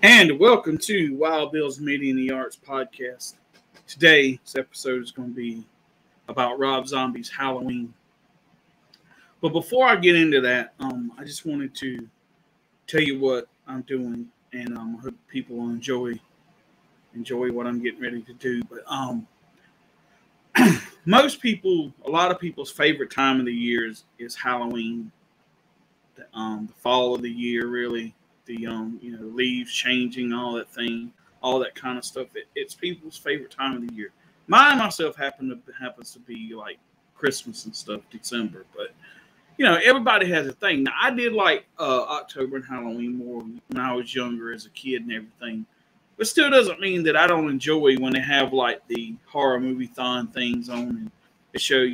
And welcome to Wild Bill's Media and the Arts podcast. Today's episode is going to be about Rob Zombie's Halloween. But before I get into that, I just wanted to tell you what I'm doing, and I hope people will enjoy what I'm getting ready to do. But a lot of people's favorite time of the year is Halloween. The fall of the year, really. The leaves changing, all that kind of stuff. It's people's favorite time of the year. Mine myself happens to be like Christmas and stuff, December. But everybody has a thing. Now, I did like October and Halloween more when I was younger as a kid and everything. But still doesn't mean that I don't enjoy when they have like the horror movie thon things on and they show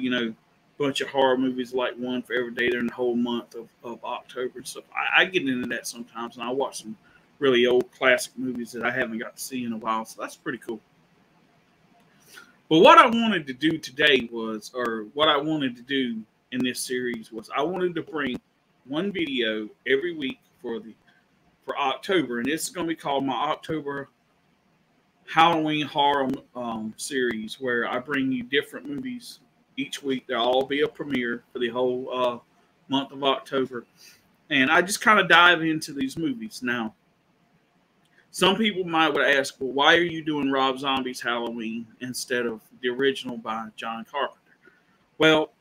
bunch of horror movies, like one for every day during the whole month of October and stuff. I get into that sometimes, and I watch some really old classic movies that I haven't got to see in a while, so that's pretty cool. But what I wanted to do today what I wanted to do in this series was I wanted to bring one video every week for October, and this is going to be called my October Halloween horror series, where I bring you different movies each week. There'll all be a premiere for the whole month of October. And I just kind of dive into these movies. Now, some people might would ask, well, why are you doing Rob Zombie's Halloween instead of the original by John Carpenter? Well,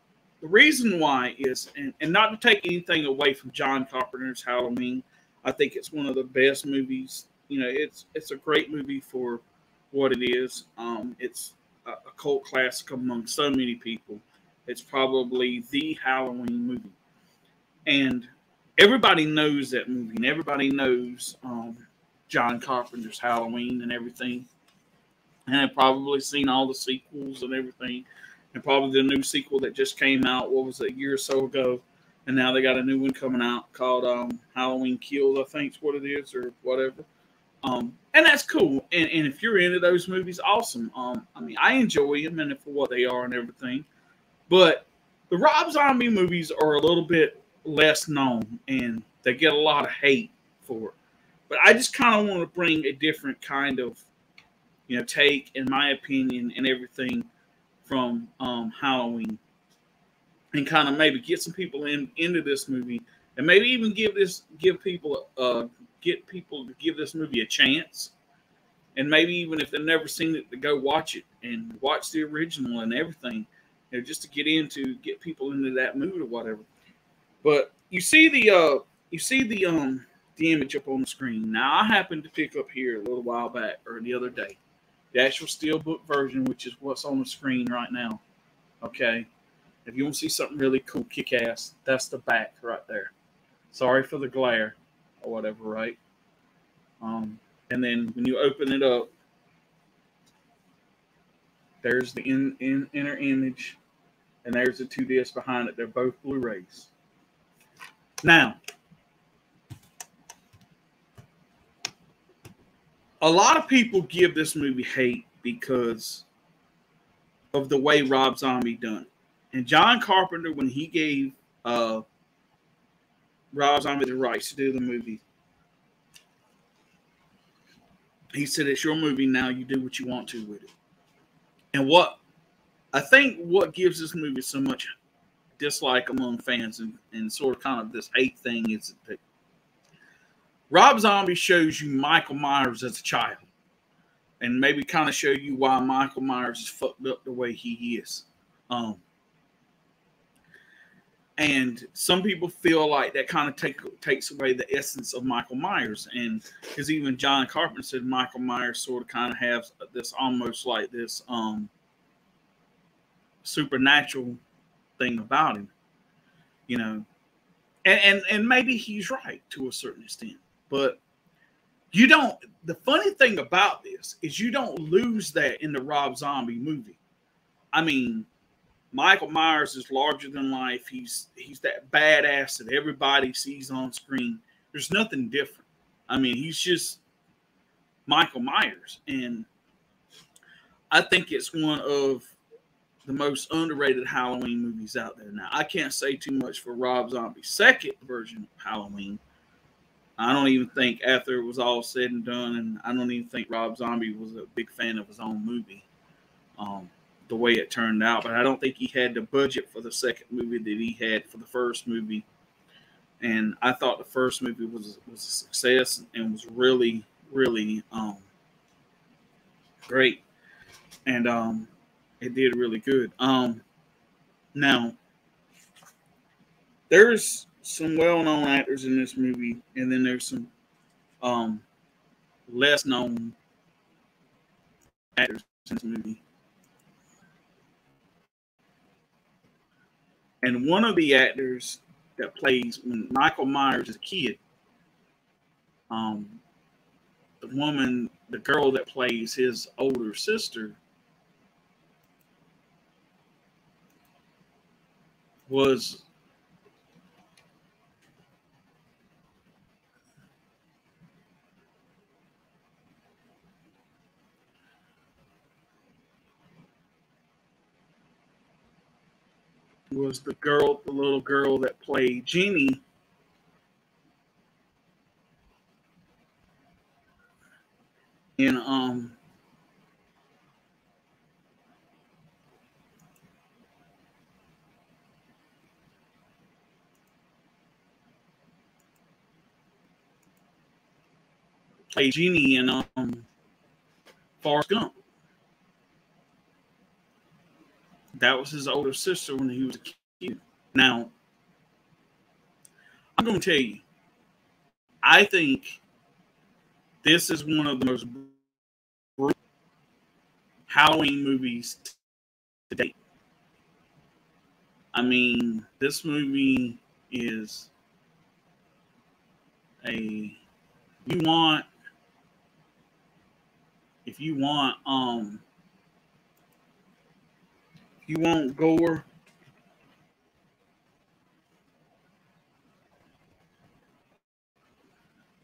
the reason why is, and not to take anything away from John Carpenter's Halloween, I think it's one of the best movies. It's a great movie for what it is. It's a cult classic among so many people. It's probably the Halloween movie. And everybody knows that movie, and everybody knows John Carpenter's Halloween and everything. And I've probably seen all the sequels and everything. And probably the new sequel that just came out, a year or so ago. And now they got a new one coming out called Halloween Kills, I think is what it is, or whatever. And that's cool. And if you're into those movies, awesome. I enjoy them and for what they are and everything. But the Rob Zombie movies are a little bit less known, and they get a lot of hate for it. But I just kind of want to bring a different kind of, take, in my opinion, and everything from Halloween, and kind of maybe get some people into this movie, and maybe even get people to give this movie a chance, and maybe even if they've never seen it, to go watch it and watch the original and everything, just to get people into that mood or whatever. But you see the image up on the screen. Now, I happened to pick up here a little while back, or the other day, the actual steelbook version, which is what's on the screen right now. Okay, if you want to see something really cool, kick-ass, that's the back right there. Sorry for the glare or whatever, right? And then when you open it up, there's the inner image, and there's the two discs behind it. They're both Blu-rays. Now, a lot of people give this movie hate because of the way Rob Zombie done it. And John Carpenter, when he gave Rob Zombie the rights to do the movie, he said, it's your movie now. You do what you want to with it. And what gives this movie so much dislike among fans and sort of kind of this hate thing is that Rob Zombie shows you Michael Myers as a child, and maybe kind of show you why Michael Myers is fucked up the way he is. And some people feel like that kind of takes away the essence of Michael Myers. And because even John Carpenter said Michael Myers sort of kind of has this almost like this supernatural thing about him, And maybe he's right to a certain extent. But the funny thing about this is you don't lose that in the Rob Zombie movie. I mean, Michael Myers is larger than life. He's that badass that everybody sees on screen. There's nothing different. I mean, he's just Michael Myers. And I think it's one of the most underrated Halloween movies out there. Now, I can't say too much for Rob Zombie's second version of Halloween, I don't even think after it was all said and done, and I don't even think Rob Zombie was a big fan of his own movie, um, the way it turned out. But I don't think he had the budget for the second movie that he had for the first movie. And I thought the first movie was a success and was really, really great, and it did really good. Now there's some well-known actors in this movie, and then there's some um, less-known actors in this movie. And one of the actors that plays when Michael Myers is a kid, um, the girl that plays his older sister, was the little girl that played Jeannie in Forrest Gump. That was his older sister when he was a kid. Now, I'm going to tell you, I think this is one of the most brutal Halloween movies to date. I mean, this movie is you want if you want gore,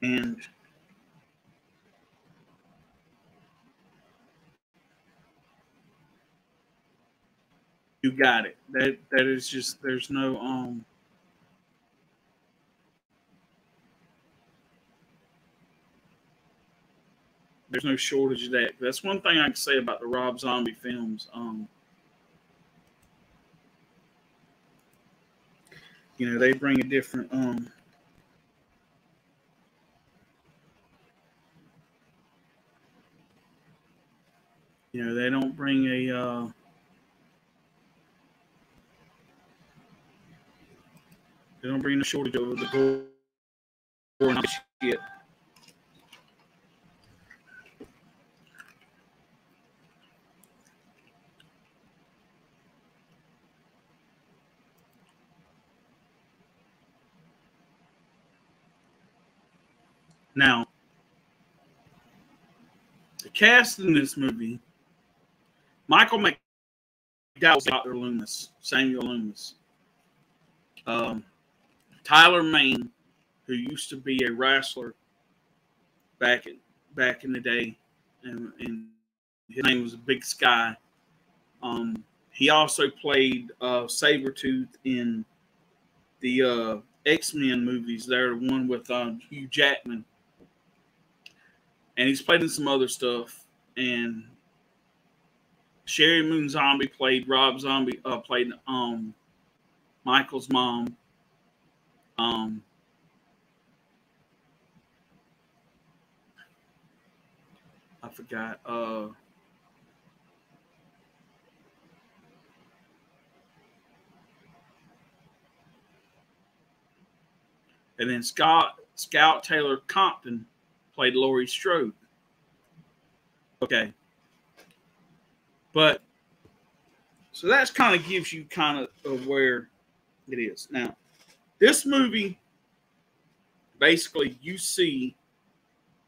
and you got it. That is just there's no shortage of that. That's one thing I can say about the Rob Zombie films. They bring a different they don't bring they don't bring the shortage of the gore and shit. Now, the cast in this movie: Michael McDowell, Dr. Loomis, Samuel Loomis, Tyler Mane, who used to be a wrestler back in the day, and his name was Big Sky. He also played Sabretooth in the X-Men movies. They're the one with Hugh Jackman, and he's played in some other stuff. And Sherry Moon Zombie played Rob Zombie. Played Michael's mom. I forgot. And then Scout Taylor Compton played Laurie Strode. Okay. But so that's kind of gives you kind of where it is. Now, this movie, basically you see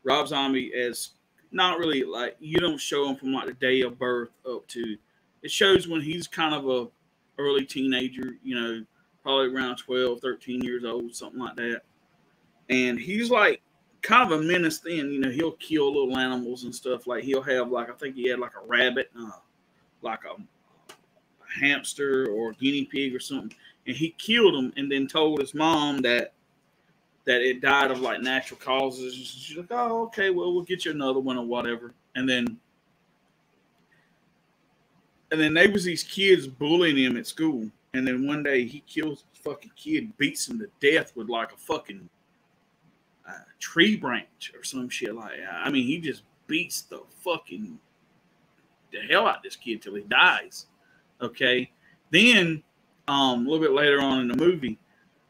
Rob Zombie as not really like, you don't show him from like the day of birth up to, it shows when he's kind of a early teenager, probably around 12, 13 years old, something like that. And he's like kind of a menace then, he'll kill little animals and stuff. Like he'll have like, I think he had like a rabbit, like a hamster or a guinea pig or something. And he killed him and then told his mom that that it died of like natural causes. She's like, oh, okay, well, we'll get you another one or whatever. And then there was these kids bullying him at school. And then one day he kills this fucking kid, beats him to death with like a fucking tree branch or some shit like that. I mean, he just beats the hell out of this kid till he dies. Okay. Then a little bit later on in the movie,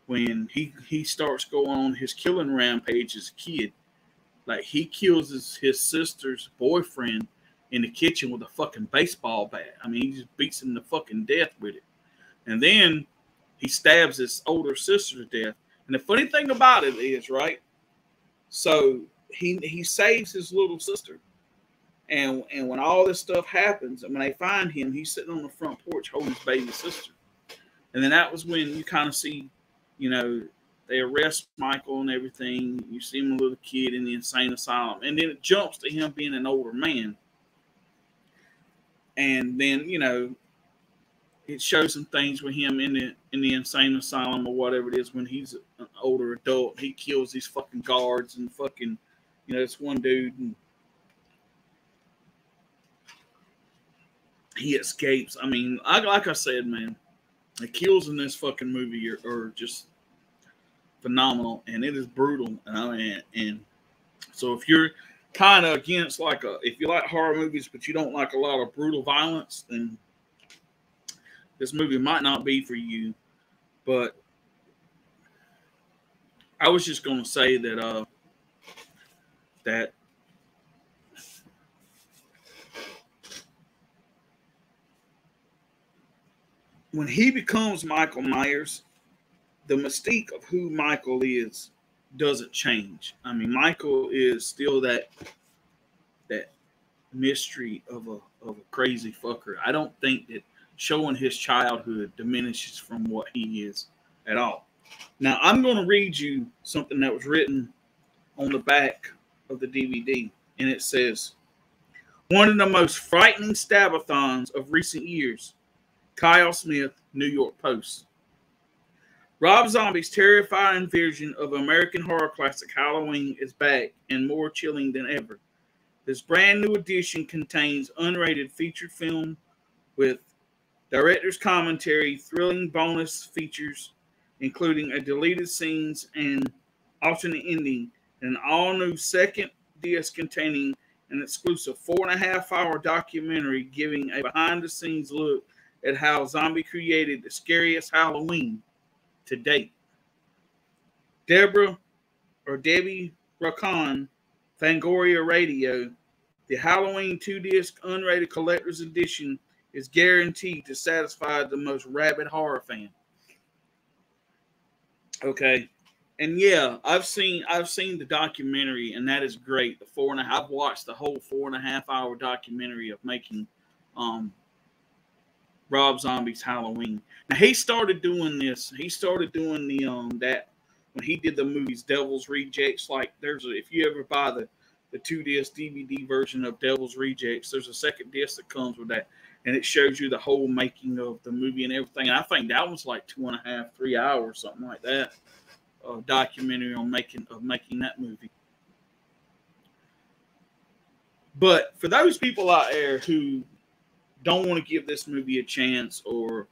when he starts going on his killing rampage as a kid, like he kills his sister's boyfriend in the kitchen with a fucking baseball bat. I mean, he just beats him to fucking death with it. And then he stabs his older sister to death. And the funny thing about it is, right, so he saves his little sister. And when all this stuff happens, and when they find him, he's sitting on the front porch holding his baby sister. And then that was when you kind of see, you know, they arrest Michael and everything. You see him a little kid in the insane asylum. And then it jumps to him being an older man. And then, you know, it shows some things with him in the insane asylum or whatever it is when he's an older adult. He kills these fucking guards and fucking, you know, this one dude, and he escapes. I mean, like I said, man, the kills in this fucking movie are just phenomenal, and it is brutal. And so if you're kind of against if you like horror movies but you don't like a lot of brutal violence, then this movie might not be for you. But I was just going to say that that when he becomes Michael Myers, the mystique of who Michael is doesn't change. I mean, Michael is still that mystery of a crazy fucker. I don't think that showing his childhood diminishes from what he is at all. Now, I'm going to read you something that was written on the back of the DVD, and it says, one of the most frightening stabathons of recent years, Kyle Smith, New York Post. Rob Zombie's terrifying version of American horror classic Halloween is back and more chilling than ever. This brand new edition contains unrated featured film with director's commentary, thrilling bonus features, including a deleted scenes and alternate ending, and an all-new second disc containing an exclusive 4.5-hour documentary giving a behind-the-scenes look at how Zombie created the scariest Halloween to date. Debbie Racon, Fangoria Radio, the Halloween 2-disc unrated collector's edition is guaranteed to satisfy the most rabid horror fan. Okay, and yeah, I've seen the documentary, and that is great. I've watched the whole 4.5-hour documentary of making Rob Zombie's Halloween. Now he started doing this. He started doing the that when he did the movies Devil's Rejects. Like if you ever buy the 2-disc DVD version of Devil's Rejects, there's a second disc that comes with that, and it shows you the whole making of the movie and everything. And I think that was like 2.5, 3 hours, something like that. A documentary on making that movie. But for those people out there who don't want to give this movie a chance, or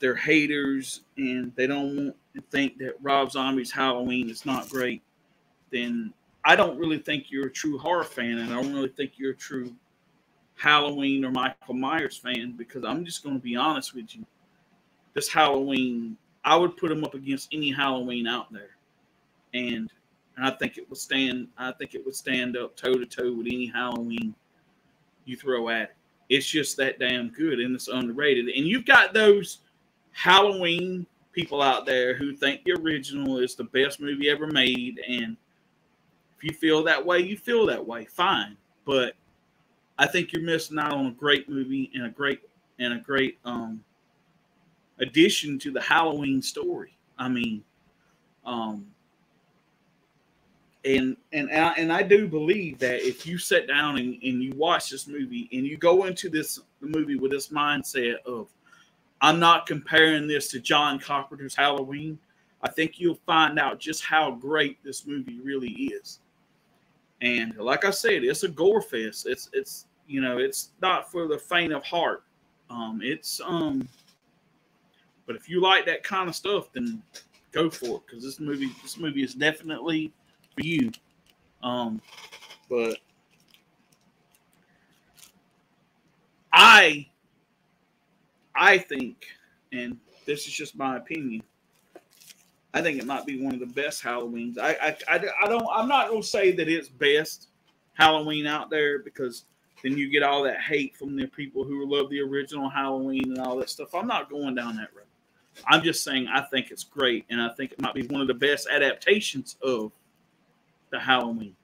they're haters and they don't want to think that Rob Zombie's Halloween is not great, then I don't really think you're a true horror fan, and I don't really think you're a true Halloween or Michael Myers fan, because I'm just going to be honest with you. This Halloween, I would put him up against any Halloween out there, and I think it would stand. I think it would stand up toe to toe with any Halloween you throw at it. It's just that damn good, and it's underrated. And you've got those Halloween people out there who think the original is the best movie ever made, and if you feel that way, you feel that way. Fine, but I think you're missing out on a great movie and a great addition to the Halloween story. I mean, and I do believe that if you sit down and you watch this movie and you go into the movie with this mindset of, I'm not comparing this to John Carpenter's Halloween, I think you'll find out just how great this movie really is. And like I said, it's a gore fest. It's you know, it's not for the faint of heart. But if you like that kind of stuff, then go for it, because this movie is definitely for you. But I think, and this is just my opinion, I think it might be one of the best Halloweens. I'm not gonna say that it's best Halloween out there, because then you get all that hate from the people who love the original Halloween and all that stuff. I'm not going down that road. I'm just saying I think it's great, and I think it might be one of the best adaptations of the Halloween.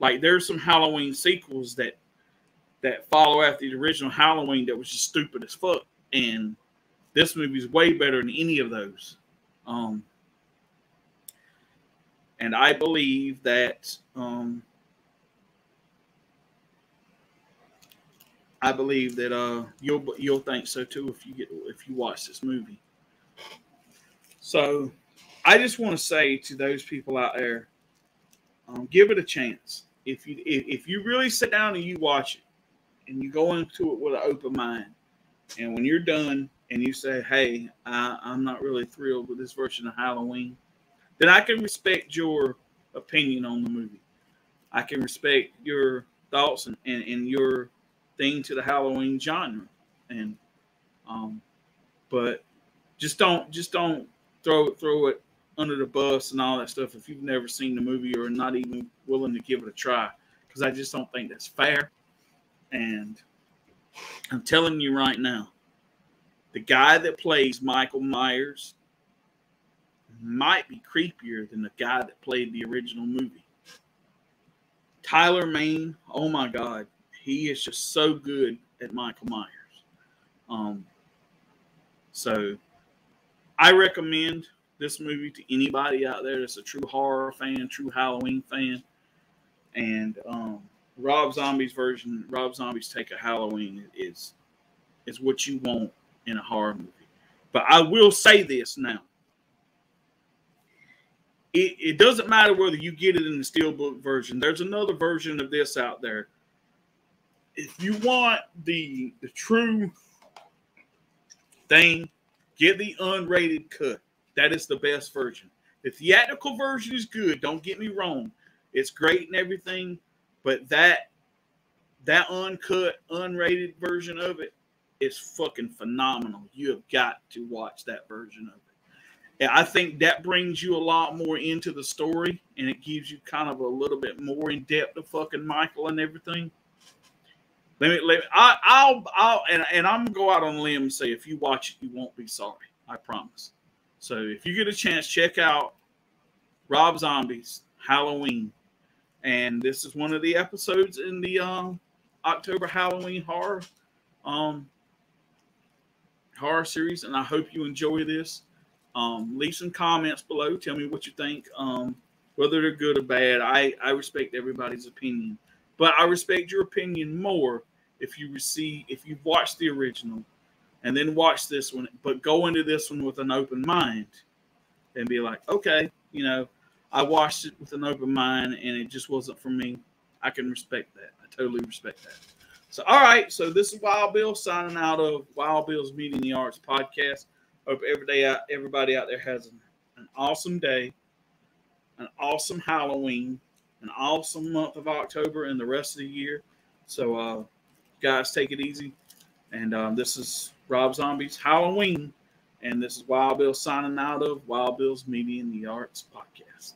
Like, there's some Halloween sequels that follow after the original Halloween that was just stupid as fuck, and this movie is way better than any of those. And I believe that you'll think so too if you watch this movie. So I just want to say to those people out there, give it a chance. If you really sit down and you watch it, and you go into it with an open mind, and when you're done and you say, "Hey, I'm not really thrilled with this version of Halloween," then I can respect your opinion on the movie. I can respect your thoughts and your thing to the Halloween genre. And but just don't throw it under the bus and all that stuff if you've never seen the movie or not even willing to give it a try, because I just don't think that's fair. And I'm telling you right now, the guy that plays Michael Myers might be creepier than the guy that played the original movie. Tyler Mane, oh my God, he is just so good at Michael Myers. So I recommend this movie to anybody out there that's a true horror fan, true Halloween fan. And Rob Zombie's take of Halloween is what you want in a horror movie. But I will say this now. It doesn't matter whether you get it in the Steelbook version. There's another version of this out there. If you want the true thing, get the unrated cut. That is the best version. The theatrical version is good. Don't get me wrong. It's great and everything. But that uncut, unrated version of it is fucking phenomenal. You have got to watch that version of it. And I think that brings you a lot more into the story, and it gives you kind of a little bit more in depth of fucking Michael and everything. I'm gonna go out on a limb and say, if you watch it, you won't be sorry. I promise. So if you get a chance, check out Rob Zombie's Halloween. And this is one of the episodes in the October Halloween horror series, and I hope you enjoy this. Leave some comments below. Tell me what you think, whether they're good or bad. I respect everybody's opinion, but I respect your opinion more if you've watched the original and then watch this one, but go into this one with an open mind and be like, okay, I watched it with an open mind and it just wasn't for me. I can respect that. I totally respect that. So, all right. So this is Wild Bill signing out of Wild Bill's Meeting the Arts podcast. Hope everybody out there has an awesome day, an awesome Halloween, an awesome month of October and the rest of the year. So, guys, take it easy. And this is Rob Zombie's Halloween. And this is Wild Bill signing out of Wild Bill's Media and the Arts podcast.